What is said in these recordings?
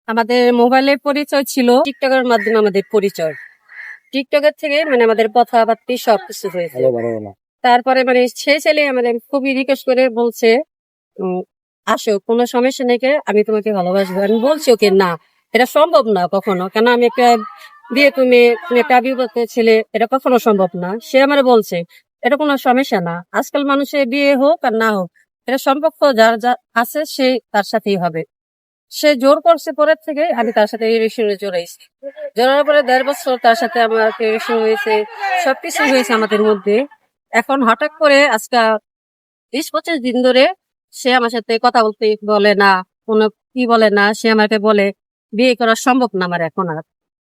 আমাদের মোবাইলের পরিচয় ছিল টিকটকের মাধ্যমে আমাদের পরিচয়। টিকটকের থেকে আমাদের কথাবার্তা সবকিছু হয়েছে। তারপরে সে ছেলে আমাদের খুবই রিকোয়েস্ট করে বলছে, আসো কোনো সমস্যা নেই, আমি তোমাকে ভালোবাসবো। আমি বলছি ওকে না, এটা সম্ভব না কখনো, কেন আমি একটা বিয়ে, তুমি একটা বিবাহিত ছেলে, এটা কখনো সম্ভব না। সে আমার বলছে এটা কোনো সমস্যা না, আজকাল মানুষের বিয়ে হোক আর না হোক, এটা সম্পর্ক যার যা আছে সে তার সাথেই হবে। সে জোর করছে, পরের থেকে আমি তার সাথে রিলেশনে জড়াইছি। জড়ানোর পরে 1.5 বছর তার সাথে আমার রিলেশন হয়েছে, সবকিছু হয়েছে আমাদের মধ্যে। এখন হঠাৎ করে আজকে 20-25 দিন ধরে সে আমার সাথে কথা বলতে বলে না, কোনো কি বলে না। সে আমাকে বলে বিয়ে করা সম্ভব না আমার এখন আর।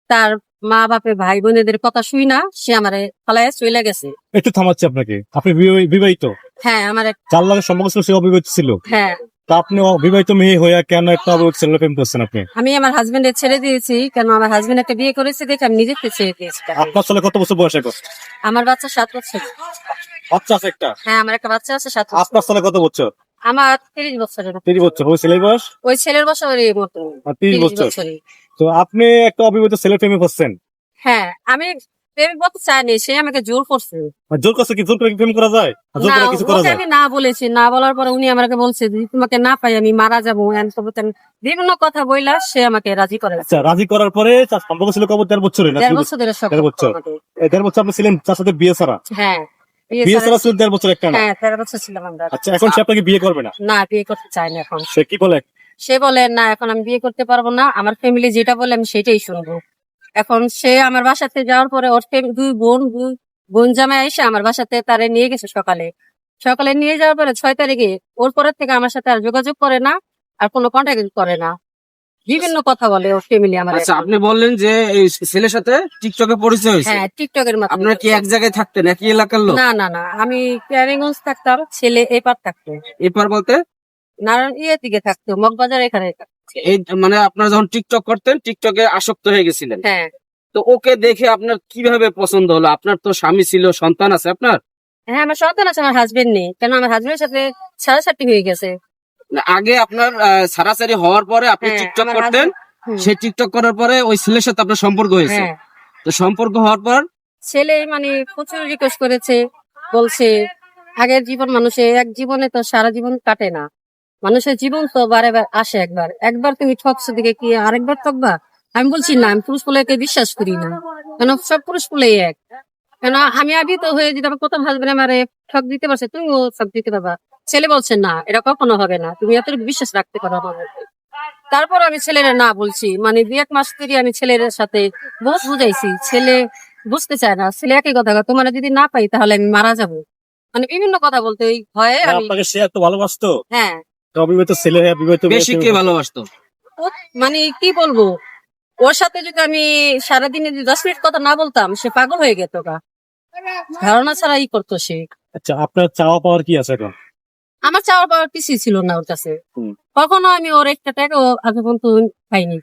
তার মা বাপে ভাই বোনেদের কথা শুই না, সে আমারে ফালায় চলে গেছে। একটু থামাচ্ছি আপনাকে, আপনি বিবাহিত? হ্যাঁ, আমার যার লাগে সম্পর্ক ছিল সে অবিবাহিত ছিল। হ্যাঁ, তা আপনি বিবাহিত মেয়ে হয়ে কেন একটা অবিবাহিত ছেলে প্রেম করছেন আপনি? আমি আমার হাজবেন্ডের ছেড়ে দিয়েছি, কেন আমার হাজবেন্ড একটা বিয়ে করেছে দেখে আমি নিজেকে ছেড়ে দিয়েছি তাকে। আপনার ছেলে কত বছর বয়স এখন? আমার বাচ্চা 7 বছর। বাচ্চা আছে একটা? হ্যাঁ, আমার একটা বাচ্চা আছে 7 বছর। আপনার ছেলে কত বছর? আমার 30 বছরের। 30 বছর। ওই ছেলের বয়স? ওই ছেলের বছরই মতো। 30 বছর। তো আপনি একটা অবিবাহিত ছেলে প্রেমে করছেন? হ্যাঁ, আমি প্রেম করতে চাইনি, সে আমাকে জোর করছে। জোর করছে কি? জোর করে প্রেম করা যায়? জোর না, করে কিছু করা ওকে যায়? আমি না বলেছি, না বলার পরে উনি আমাকে বলছে যদি তোমাকে না পাই আমি মারা যাবো। বিভিন্ন কথা বইলা সে আমাকে রাজি করে। আচ্ছা, রাজি করার পরে তার সম্পর্ক ছিল কত? 1.5 বছরের? 1.5 বছর ধরে সব 1.5 বছর। আমাদের। 1.5 বছর আপনি ছিলেন তার সাথে বিয়ে ছাড়া? হ্যাঁ, বিয়ে ছাড়া ছিল 1.5 বছর একটা না? হ্যাঁ, 13 বছর ছিলাম আমরা। আচ্ছা, এখন সে আপনাকে বিয়ে করবে না? না, বিয়ে করতে চাই না এখন। সে কি বলে? সে বলে না, এখন আমি বিয়ে করতে পারবো না, আমার ফ্যামিলি যেটা বলে আমি সেটাই শুনবো। এখন সে আমার বাসাতে যাওয়ার পরে ওর দুই বোন জামাই এসে আমার বাসাতে তারে নিয়ে গেছে সকালে। সকালে নিয়ে যাওয়ার পরে 6 তারিখে ওর পরের থেকে আমার সাথে আর যোগাযোগ করে না, আর কোনো কন্ট্যাক্ট করে না। বিভিন্ন কথা বলে ওর ফ্যামিলি আমার। আচ্ছা, আপনি বললেন যে এই ছেলের সাথে টিকটকে পরিচয় হয়েছে। হ্যাঁ, টিকটকের মাধ্যমে। আপনারা কি এক জায়গায় থাকতেন, একই এলাকার লোক? না না না, আমি কেরানীগঞ্জ থাকতাম, ছেলে এপার থাকতো। এরপর বলতে নারায়ণ দিকে থাকতো, মগবাজার এখানে থাকতো। এই মানে আপনারা যখন টিকটক করতেন, টিকটকে আসক্ত হয়ে গেছিলেন। হ্যাঁ, তো ওকে দেখে আপনার কিভাবে পছন্দ হলো? আপনার তো স্বামী ছিল, সন্তান আছে আপনার? হ্যাঁ, আমার সন্তান আছে, আমার হাজবেন্ড নেই, কেন আমার হাজবেন্ডের সাথে ছাড়াছাড়ি হয়ে গেছে। না, আগে আপনার ছাড়াছাড়ি হওয়ার পরে আপনি হ্যাঁ, টিকটক আমার করতেন, সেই টিকটক করার পরে ওই ছেলের সাথে আপনার সম্পর্ক হয়েছে। হ্যাঁ, তো সম্পর্ক হওয়ার পর ছেলে প্রচুর রিকোয়েস্ট করেছে, বলছে আগের জীবন মানুষের এক জীবনে তো সারা জীবন কাটে না, মানুষের জীবন তো বারে বার আসে একবার। একবার তুমি ঠকছো দিকে কি আরেকবার ঠকবা? আমি বলছি না, আমি পুরুষ পুলাকে বিশ্বাস করি না, কেন সব পুরুষ পুলাই এক। কেন আমি আবি তো হয়ে যদি আমার প্রথম হাজবেন্ড আমারে ঠক দিতে পারছে, তুমিও ঠক দিতে পারবা। ছেলে বলছে না, এটা কখনো হবে না, তুমি এত বিশ্বাস রাখতে পারো আমার মধ্যে। তারপর আমি ছেলেরা না বলছি, 2-1 মাস ধরে আমি ছেলের সাথে বহুত বুঝাইছি, ছেলে বুঝতে চায় না। ছেলে একই কথা, তোমার যদি না পাই তাহলে আমি মারা যাবো। বিভিন্ন কথা বলতে ওই ভয়ে আমি। আপনাকে সে এত ভালোবাসতো? হ্যাঁ, অবিবাহিত ছেলে হয়ে বিবাহিত মেয়ে বেশি কে ভালোবাসতো? কি বলবো, ওর সাথে যদি আমি সারাদিনে 10 মিনিট কথা না বলতাম সে পাগল হয়ে যেত গা, ধারণা ছাড়া করতো সে। আচ্ছা, আপনার চাওয়া পাওয়ার কি আছে এখন? আমার চাওয়ার পাওয়ার কিছুই ছিল না ওর কাছে। কখনো আমি ওর একটা টাকাও আজ পর্যন্ত পাইনি।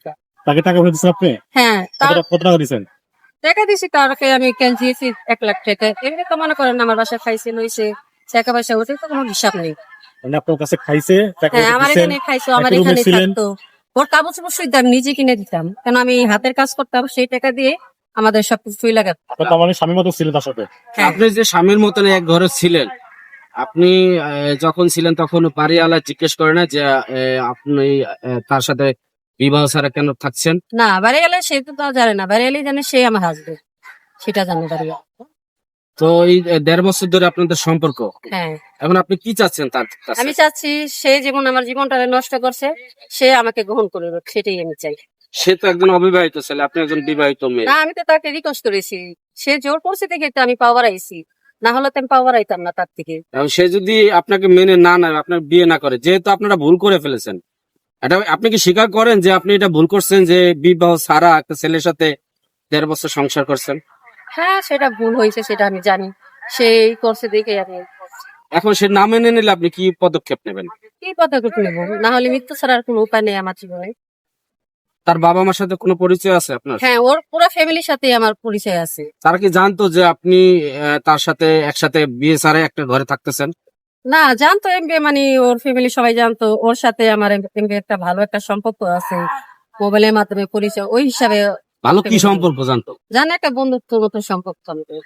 তাকে টাকা ফেলে দিচ্ছেন আপনি? হ্যাঁ, কত টাকা দিচ্ছেন? টাকা দিয়েছি, তারকে আমি কেন দিয়েছি 1 লাখ টাকা। এমনি তো মনে করেন আমার বাসায় খাইছে লইছে, টাকা পয়সা ওঠে তো কোনো হিসাব নেই। মানে আপনার কাছে খাইছে, টাকা হ্যাঁ, আমার দিচ্ছেন, এখানে খাইছো, আমার একটা রুমে এখানে ছিলেন। থাকতো। ওর কাগজ পত্র আমি নিজে কিনে দিতাম, কেন আমি হাতের কাজ করতাম, সেই টাকা দিয়ে আমাদের সবকিছু লাগাতাম। তার মানে স্বামীর মতো ছিলেন তার সাথে? হ্যাঁ। আপনি যে স্বামীর মতন এক ঘরে ছিলেন, আপনি যখন ছিলেন তখন বাড়িওয়ালা জিজ্ঞেস করে না যে আপনি তার সাথে বিবাহ ছাড়া কেন থাকছেন? না, বাড়ি গেলে সে তো তাও জানে না, বাড়ি গেলেই জানে সে আমার হাসবেন্ড, সেটা জানে বাড়ি গেলে। তো এই 1.5 বছর ধরে আপনাদের সম্পর্ক, হ্যাঁ, এখন আপনি কি চাচ্ছেন তার কাছে? আমি চাচ্ছি সে যেমন আমার জীবনটা নষ্ট করছে সে আমাকে গ্রহণ করবে, সেটাই আমি চাই। সে তো একজন অবিবাহিত ছেলে, আপনি একজন বিবাহিত মেয়ে। না, আমি তো তাকে রিকোয়েস্ট করেছি, সে জোর করছে দেখে তো আমি পাওয়ার আইছি, না হলে তো আমি পাওয়ার আইতাম না তার থেকে। এবং সে যদি আপনাকে মেনে না নেয়, আপনার বিয়ে না করে, যেহেতু আপনারা ভুল করে ফেলেছেন, এটা আপনি কি স্বীকার করেন যে আপনি এটা ভুল করছেন, যে বিবাহ ছাড়া একটা ছেলের সাথে 1.5 বছর সংসার করছেন? হ্যাঁ, সেটা ভুল হয়েছে, সেটা আমি জানি, সেই করছে দেখে আমি। এখন সে না মেনে নিলে আপনি কি পদক্ষেপ নেবেন? কি পদক্ষেপ নেবো, না হলে মৃত্যু ছাড়া আর কোনো উপায় নেই আমার জীবনে। তার বাবা মার সাথে কোনো পরিচয় আছে আপনার? হ্যাঁ, ওর পুরো ফ্যামিলির সাথে আমার পরিচয় আছে। তারা কি জানতো যে আপনি তার সাথে একসাথে বিয়ে ছাড়া একটা ঘরে থাকতেছেন? না, জানতো এমবি, ওর ফ্যামিলি সবাই জানতো ওর সাথে আমার এমবি একটা ভালো একটা সম্পর্ক আছে। মোবাইলের মাধ্যমে পরিচয়, ওই হিসাবে ভালো কি সম্পর্ক জানতো? জানে একটা বন্ধুত্ব মতো সম্পর্ক আমাদের।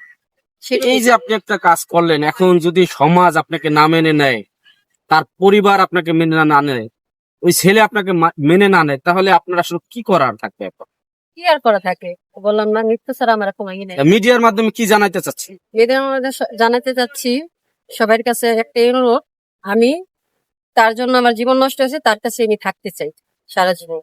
এই যে আপনি একটা কাজ করলেন, এখন যদি সমাজ আপনাকে না মেনে নেয়, তার পরিবার আপনাকে মেনে না নেয়, ওই ছেলে আপনাকে মেনে না নেয়, তাহলে আপনার আসলে কি করার থাকবে এখন? কি আর করা থাকে, বললাম না, নৃত্য ছাড়া আমার কোনো ইয়ে নেই। মিডিয়ার মাধ্যমে কি জানাইতে চাচ্ছি? মেয়েদের মধ্যে জানাতে চাচ্ছি সবার কাছে একটা অনুরোধ, আমি তার জন্য আমার জীবন নষ্ট হয়েছে, তার কাছে আমি থাকতে চাই সারা জীবন।